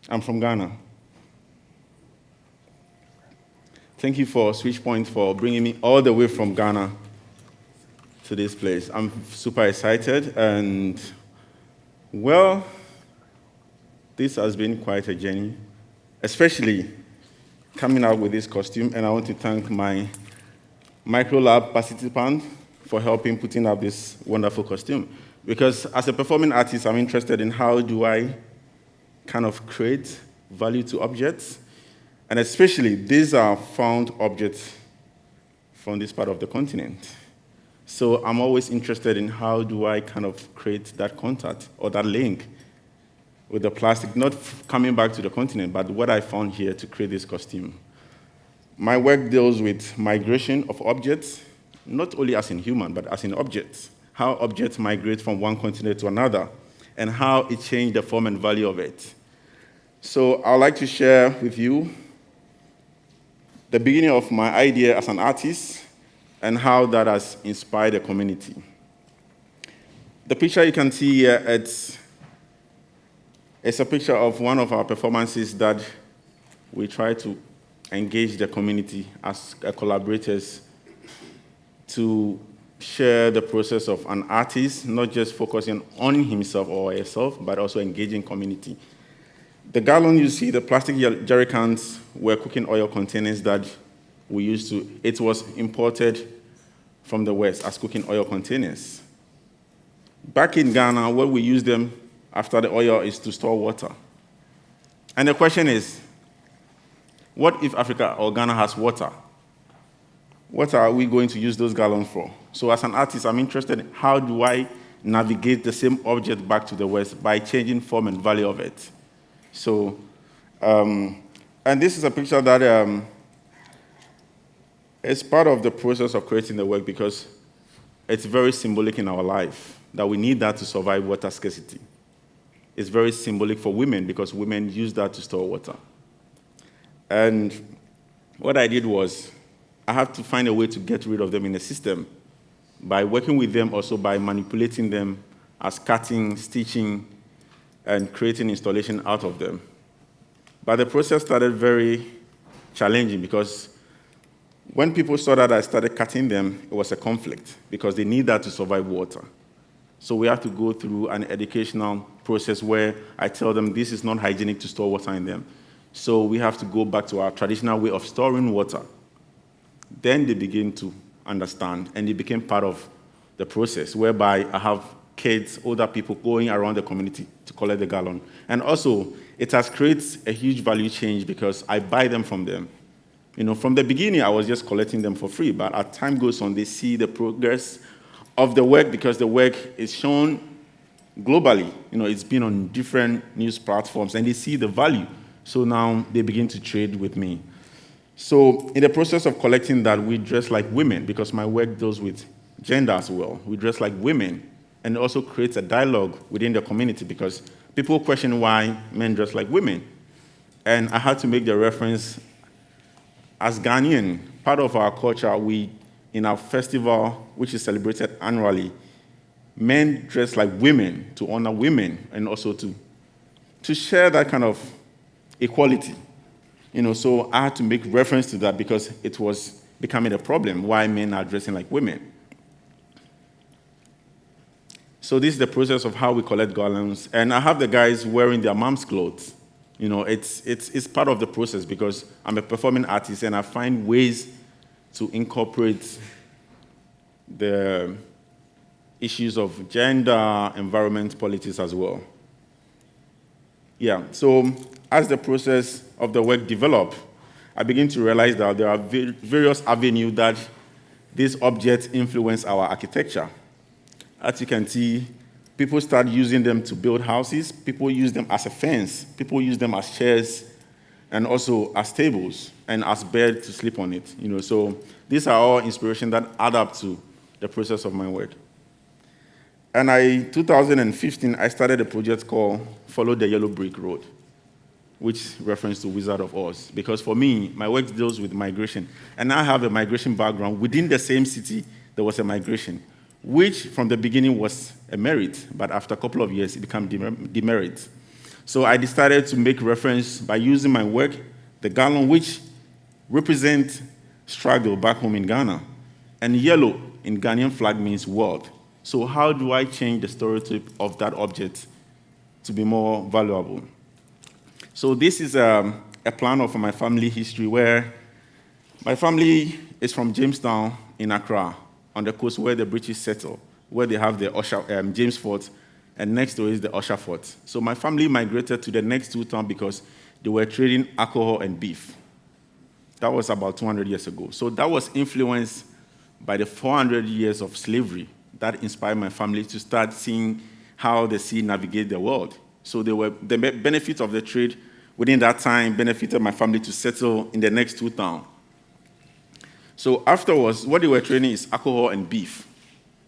I'm from Ghana. Thank you for Switchpoint for bringing me all the way from Ghana to this place. I'm super excited, and well, this has been quite a journey, especially coming out with this costume, and I want to thank my micro-lab participant for helping putting up this wonderful costume. Because as a performing artist, I'm interested in how do I kind of create value to objects, and especially these are found objects from this part of the continent. So I'm always interested in how do I kind of create that contact or that link with the plastic, not coming back to the continent, but what I found here to create this costume. My work deals with migration of objects, not only as in human, but as in objects, how objects migrate from one continent to another, and how it changed the form and value of it. So I'd like to share with you the beginning of my idea as an artist and how that has inspired the community. The picture you can see here, it's a picture of one of our performances that we try to engage the community as collaborators to share the process of an artist, not just focusing on himself or herself, but also engaging community. The gallon you see, the plastic jerry cans, were cooking oil containers that it was imported from the West as cooking oil containers. Back in Ghana, what we use them after the oil is to store water. And the question is, what if Africa or Ghana has water? What are we going to use those gallons for? So as an artist, I'm interested in how do I navigate the same object back to the West by changing form and value of it. So, and this is a picture that is part of the process of creating the work because it's very symbolic in our life that we need that to survive water scarcity. It's very symbolic for women because women use that to store water. And what I did was I had to find a way to get rid of them in the system by working with them, also by manipulating them as cutting, stitching, and creating installation out of them. But the process started very challenging because when people saw that I started cutting them, it was a conflict because they need that to survive water. So we have to go through an educational process where I tell them this is not hygienic to store water in them. So we have to go back to our traditional way of storing water. Then they begin to understand, and it became part of the process, whereby I have kids, older people going around the community to collect the gallon. And also, it has created a huge value change because I buy them from them. From the beginning, I was just collecting them for free, but as time goes on, they see the progress of the work because the work is shown globally. It's been on different news platforms, and they see the value. So now they begin to trade with me. So in the process of collecting that, we dress like women because my work deals with gender as well. We dress like women, and it also creates a dialogue within the community because people question why men dress like women. And I had to make the reference, as Ghanaian, part of our culture, in our festival, which is celebrated annually, men dress like women to honor women and also to share that kind of equality. So I had to make reference to that because it was becoming a problem, why men are dressing like women. So this is the process of how we collect gallons. And I have the guys wearing their mom's clothes. It's part of the process because I'm a performing artist and I find ways to incorporate the issues of gender, environment, politics as well. Yeah, so as the process of the work developed, I begin to realize that there are various avenues that these objects influence our architecture. As you can see, people start using them to build houses, people use them as a fence, people use them as chairs, and also as tables, and as bed to sleep on it. So these are all inspiration that add up to the process of my work. And 2015, I started a project called Follow the Yellow Brick Road, which reference to Wizard of Oz. Because for me, my work deals with migration. And I have a migration background. Within the same city, there was a migration, which from the beginning was a merit, but after a couple of years, it became demerit. So I decided to make reference by using my work, the gallon, which represent struggle back home in Ghana. And yellow in Ghanaian flag means world. So how do I change the stereotype of that object to be more valuable? So this is a plan of my family history where my family is from Jamestown in Accra, on the coast where the British settled, where they have the James Fort, and next to it is the Usher Fort. So my family migrated to the next two towns because they were trading alcohol and beef. That was about 200 years ago. So that was influenced by the 400 years of slavery that inspired my family to start seeing how the sea navigate the world. So the benefits of the trade within that time benefited my family to settle in the next two towns. So afterwards, what they were trading is alcohol and beef.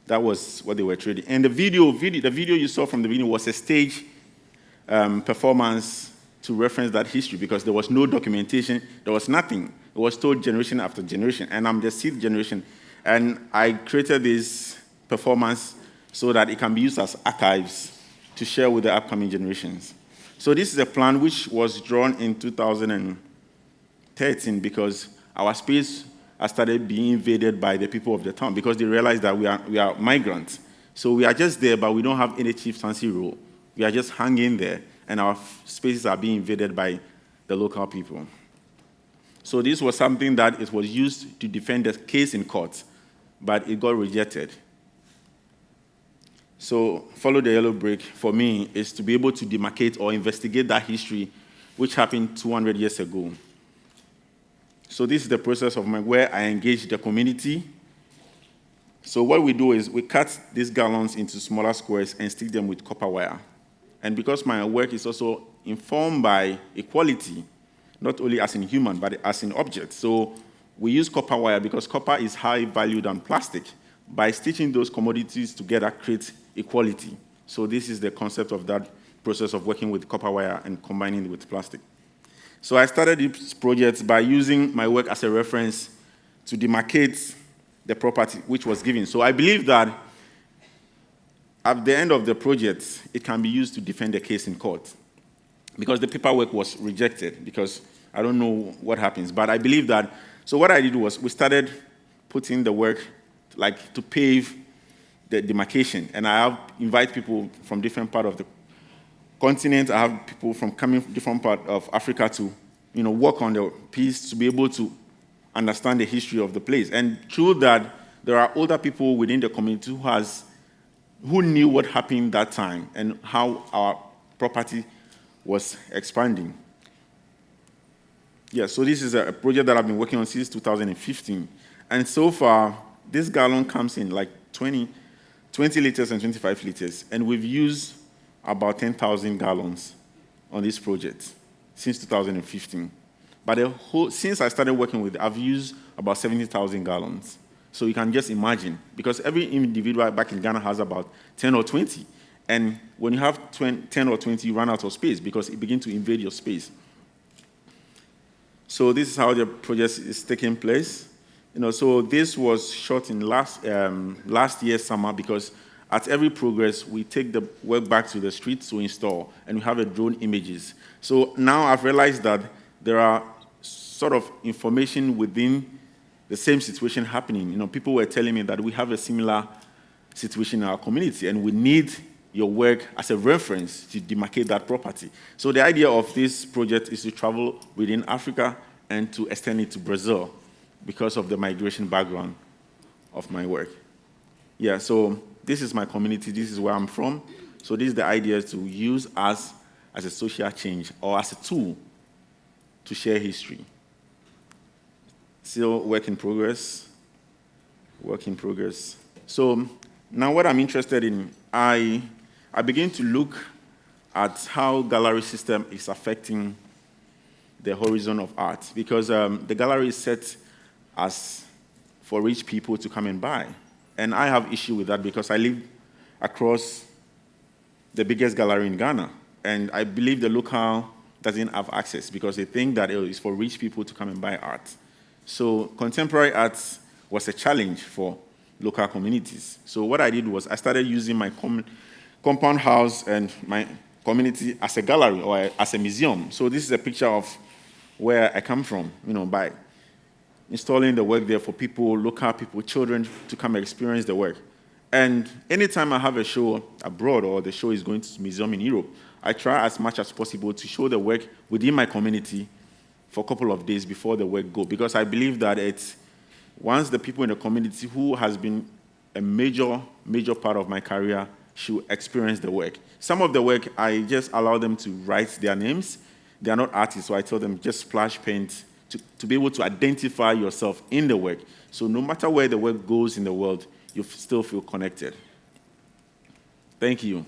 That was what they were trading. And the video you saw from the beginning was a stage performance to reference that history because there was no documentation, there was nothing. It was told generation after generation, and I'm the sixth generation. And I created this performance so that it can be used as archives to share with the upcoming generations. So this is a plan which was drawn in 2013 because our space has started being invaded by the people of the town because they realized that we are migrants. So we are just there, but we don't have any chieftaincy role. We are just hanging there, and our spaces are being invaded by the local people. So this was something that it was used to defend the case in court, but it got rejected. So follow the yellow brick for me is to be able to demarcate or investigate that history which happened 200 years ago. So this is the process of where I engage the community. So what we do is we cut these gallons into smaller squares and stick them with copper wire. And because my work is also informed by equality, not only as in human, but as in objects. So we use copper wire because copper is high value than plastic. By stitching those commodities together creates equality. So this is the concept of that process of working with copper wire and combining it with plastic. So I started this project by using my work as a reference to demarcate the property which was given. So I believe that at the end of the project, it can be used to defend the case in court. Because the paperwork was rejected, because I don't know what happens. But I believe that, so what I did was we started putting the work like to pave the demarcation. And I invite people from different parts of the continent. I have people from coming from different parts of Africa to, work on the piece to be able to understand the history of the place. And through that, there are older people within the community who knew what happened that time and how our property was expanding. Yeah, so this is a project that I've been working on since 2015. And so far, this gallon comes in like 20 liters and 25 liters. And we've used about 10,000 gallons on this project since 2015. But since I started working with it, I've used about 70,000 gallons. So you can just imagine, because every individual back in Ghana has about 10 or 20. And when you have 10 or 20, you run out of space because it begins to invade your space. So this is how the project is taking place. So this was shot in last year's summer because at every progress, we take the work back to the street to install, and we have a drone images. So now I've realized that there are sort of information within the same situation happening. People were telling me that we have a similar situation in our community, and we need your work as a reference to demarcate that property. So the idea of this project is to travel within Africa and to extend it to Brazil because of the migration background of my work. Yeah, so this is my community, this is where I'm from. So this is the idea to use us as a social change or as a tool to share history. Still work in progress. So now what I'm interested in, I begin to look at how gallery system is affecting the horizon of art, because the gallery is set as for rich people to come and buy. And I have issue with that because I live across the biggest gallery in Ghana, and I believe the local doesn't have access because they think that it is for rich people to come and buy art. So contemporary art was a challenge for local communities. So what I did was I started using my compound house and my community as a gallery or as a museum. So this is a picture of where I come from, by installing the work there for people, local people, children to come experience the work. And anytime I have a show abroad or the show is going to a museum in Europe, I try as much as possible to show the work within my community for a couple of days before the work go, because I believe that it's once the people in the community who has been a major part of my career should experience the work. Some of the work, I just allow them to write their names. They are not artists, so I tell them just splash paint to be able to identify yourself in the work. So no matter where the work goes in the world, you still feel connected. Thank you.